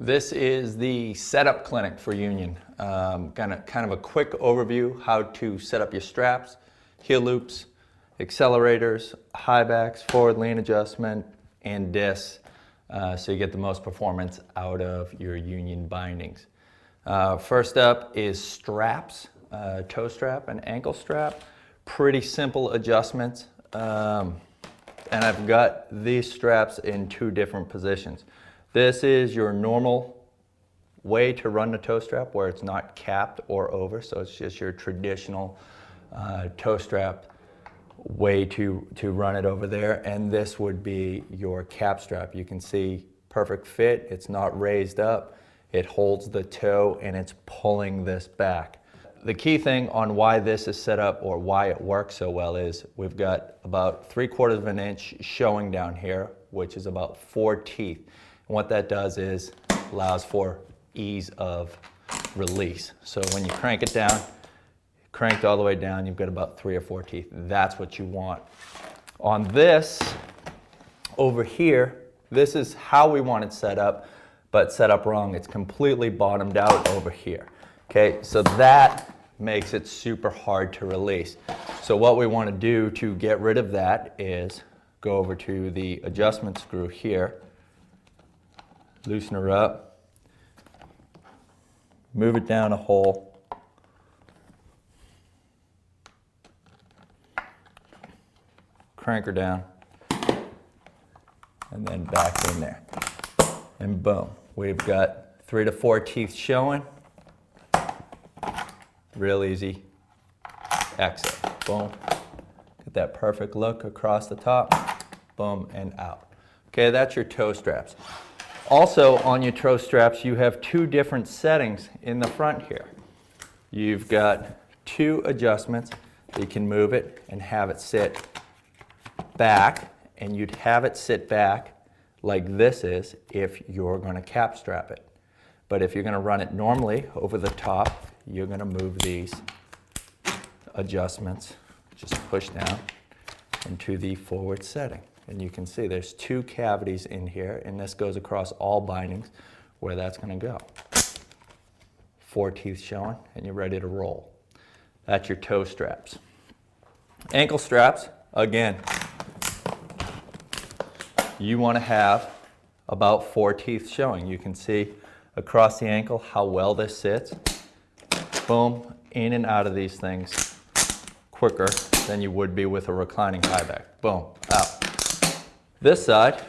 This is the setup clinic for Union. Kind of a quick overview how to set up your straps, heel loops, accelerators, high backs, forward lean adjustment, and discs, so you get the most performance out of your Union bindings. First up is straps, toe strap and ankle strap. Pretty simple adjustments. And I've got these straps in two different positions. This is your normal way to run the toe strap where it's not capped or over, so it's just your traditional toe strap way to run it over there. And this would be your cap strap. You can see perfect fit, it's not raised up, it holds the toe and it's pulling this back. The key thing on why this is set up or why it works so well is we've got about 3/4 of an inch showing down here, which is about 4 teeth. And what that does is allows for ease of release. So when you crank it down, cranked all the way down, you've got about 3 or 4 teeth. That's what you want. On this over here, this is how we want it set up, but set up wrong. It's completely bottomed out over here. Okay, so that makes it super hard to release. So what we want to do to get rid of that is go over to the adjustment screw here, loosen her up, move it down a hole, crank her down, and then back in there. And boom, we've got 3 to 4 teeth showing. Real easy exit. Boom. Get that perfect look across the top. Boom and out. Okay, that's your toe straps. Also on your toe straps, you have 2 different settings in the front here. You've got 2 adjustments. You can move it and have it sit back, and you'd have it sit back like this is if you're going to cap strap it. But if you're going to run it normally over the top, you're going to move these adjustments, just push down into the forward setting. And you can see there's 2 cavities in here, and this goes across all bindings where that's going to go. 4 teeth showing, and you're ready to roll. That's your toe straps. Ankle straps, again, you want to have about 4 teeth showing. You can see across the ankle how well this sits. Boom, in and out of these things quicker than you would be with a reclining high back. Boom, out. This side,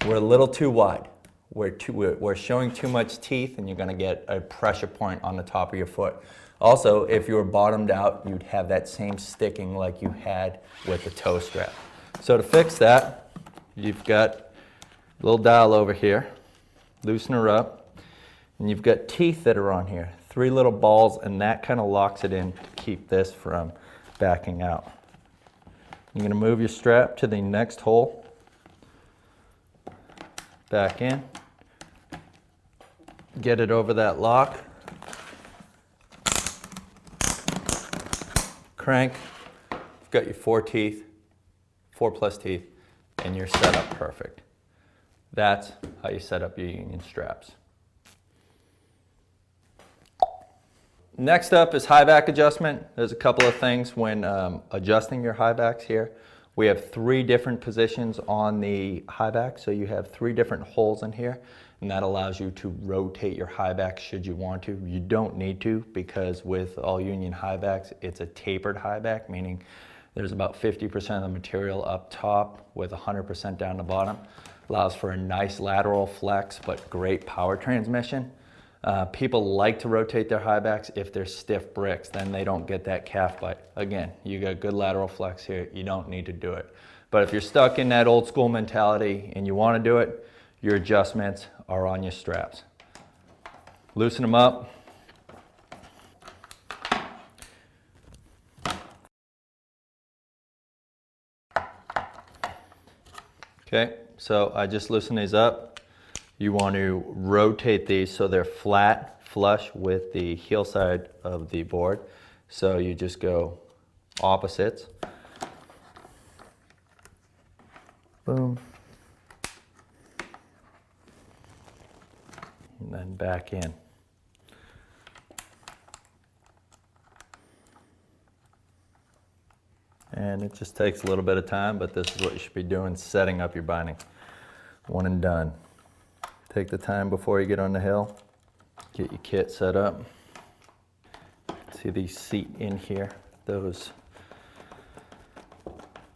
we're a little too wide. We're showing too much teeth, and you're going to get a pressure point on the top of your foot. Also, if you were bottomed out, you'd have that same sticking like you had with the toe strap. So to fix that, you've got a little dial over here, loosen her up. And you've got teeth that are on here, 3 little balls, and that kind of locks it in to keep this from backing out. You're going to move your strap to the next hole, back in, get it over that lock, crank, you've got your 4 teeth, 4+ teeth, and you're set up perfect. That's how you set up your Union straps. Next up is high back adjustment. There's a couple of things when adjusting your high backs here. We have 3 different positions on the high back, so you have 3 different holes in here, and that allows you to rotate your high back should you want to. You don't need to, because with all Union high backs, it's a tapered high back, meaning there's about 50% of the material up top with 100% down the bottom. Allows for a nice lateral flex, but great power transmission. People like to rotate their high backs if they're stiff bricks, then they don't get that calf bite. Again, you got good lateral flex here, you don't need to do it. But if you're stuck in that old school mentality and you want to do it, your adjustments are on your straps. Loosen them up. Okay, so I just loosened these up. You want to rotate these so they're flat, flush with the heel side of the board. So you just go opposites. Boom. and then back in. And it just takes a little bit of time, but this is what you should be doing, setting up your binding. One and done. Take the time before you get on the hill, get your kit set up. See these seat in here, those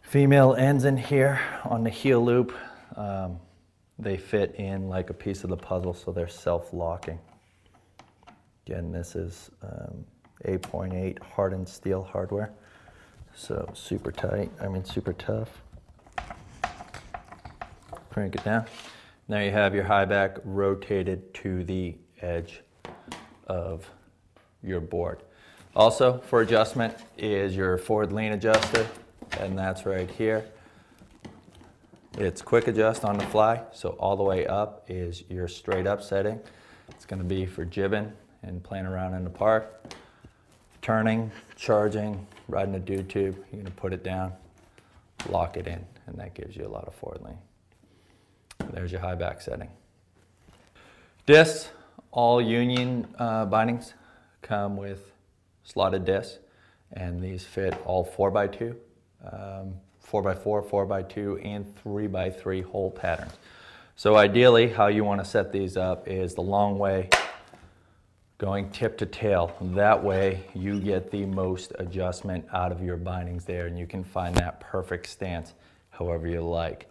female ends in here on the heel loop. They fit in like a piece of the puzzle, so they're self-locking. Again, this is 8.8 hardened steel hardware. So super tight, super tough. Crank it down. Now you have your high back rotated to the edge of your board. Also for adjustment is your forward lean adjuster, and that's right here. It's quick adjust on the fly, so all the way up is your straight up setting. It's going to be for jibbing and playing around in the park. Turning, charging, riding a dude tube, you're going to put it down, lock it in, and that gives you a lot of forward lean. There's your high back setting. Discs, all Union bindings come with slotted discs, and these fit all 4x2, 4x4, 4x2, and 3x3 hole patterns. So ideally, how you want to set these up is the long way, going tip to tail. That way you get the most adjustment out of your bindings there, and you can find that perfect stance however you like.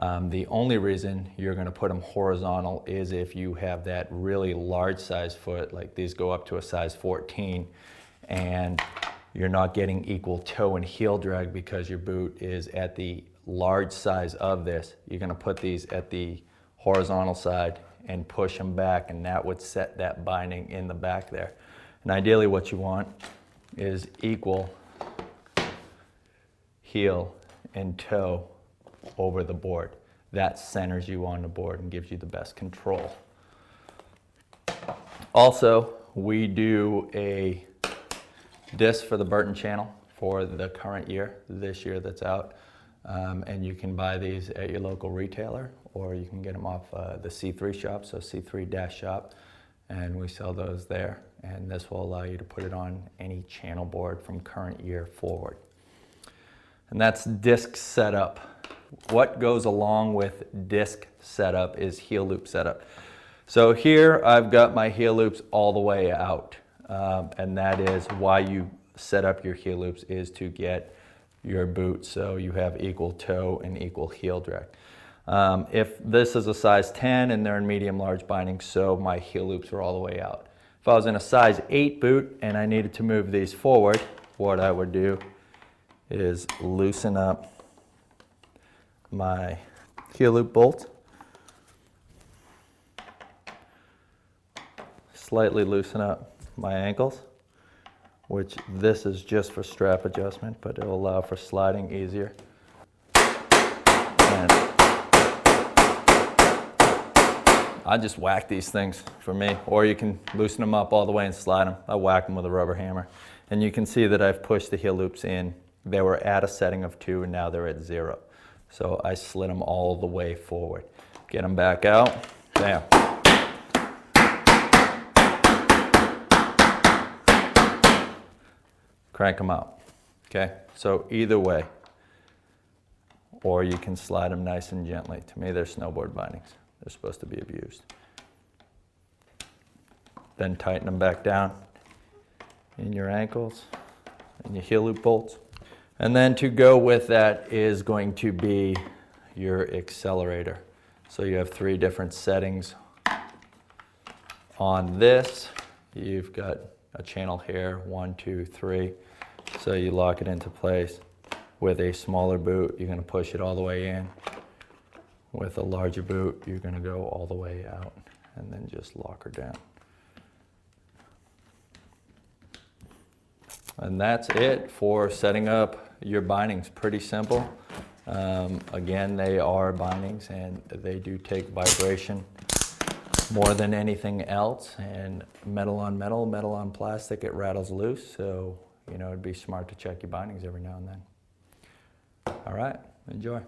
The only reason you're going to put them horizontal is if you have that really large size foot, like these go up to a size 14, and you're not getting equal toe and heel drag because your boot is at the large size of this. You're going to put these at the horizontal side and push them back, and that would set that binding in the back there. And ideally what you want is equal heel and toe over the board. That centers you on the board and gives you the best control. Also, we do a disc for the Burton channel for the current year, this year that's out. And you can buy these at your local retailer, or you can get them off the C3 shop, so C3-shop, and we sell those there. And this will allow you to put it on any channel board from current year forward. And that's disc setup. What goes along with disc setup is heel loop setup. So here I've got my heel loops all the way out, and that is why you set up your heel loops, is to get your boot so you have equal toe and equal heel drag. If this is a size 10 and they're in medium large binding, so my heel loops are all the way out. If I was in a size 8 boot and I needed to move these forward, what I would do is loosen up my heel loop bolt, slightly loosen up my ankles, which this is just for strap adjustment, but it will allow for sliding easier. And I just whack these things for me, or you can loosen them up all the way and slide them. I whack them with a rubber hammer. And you can see that I've pushed the heel loops in. They were at a setting of 2 and now they're at 0. So I slid them all the way forward. Get them back out, bam. Crank them out, okay? So either way, or you can slide them nice and gently. To me, they're snowboard bindings. They're supposed to be abused. Then tighten them back down in your ankles and your heel loop bolts. And then to go with that is going to be your accelerator. So you have 3 different settings. On this, you've got a channel here, 1, 2, 3. So you lock it into place. With a smaller boot, you're going to push it all the way in. With a larger boot, you're going to go all the way out and then just lock her down. And that's it for setting up your bindings. Pretty simple. Again, they are bindings and they do take vibration more than anything else. And metal on metal, metal on plastic, it rattles loose. So, it'd be smart to check your bindings every now and then. All right, enjoy.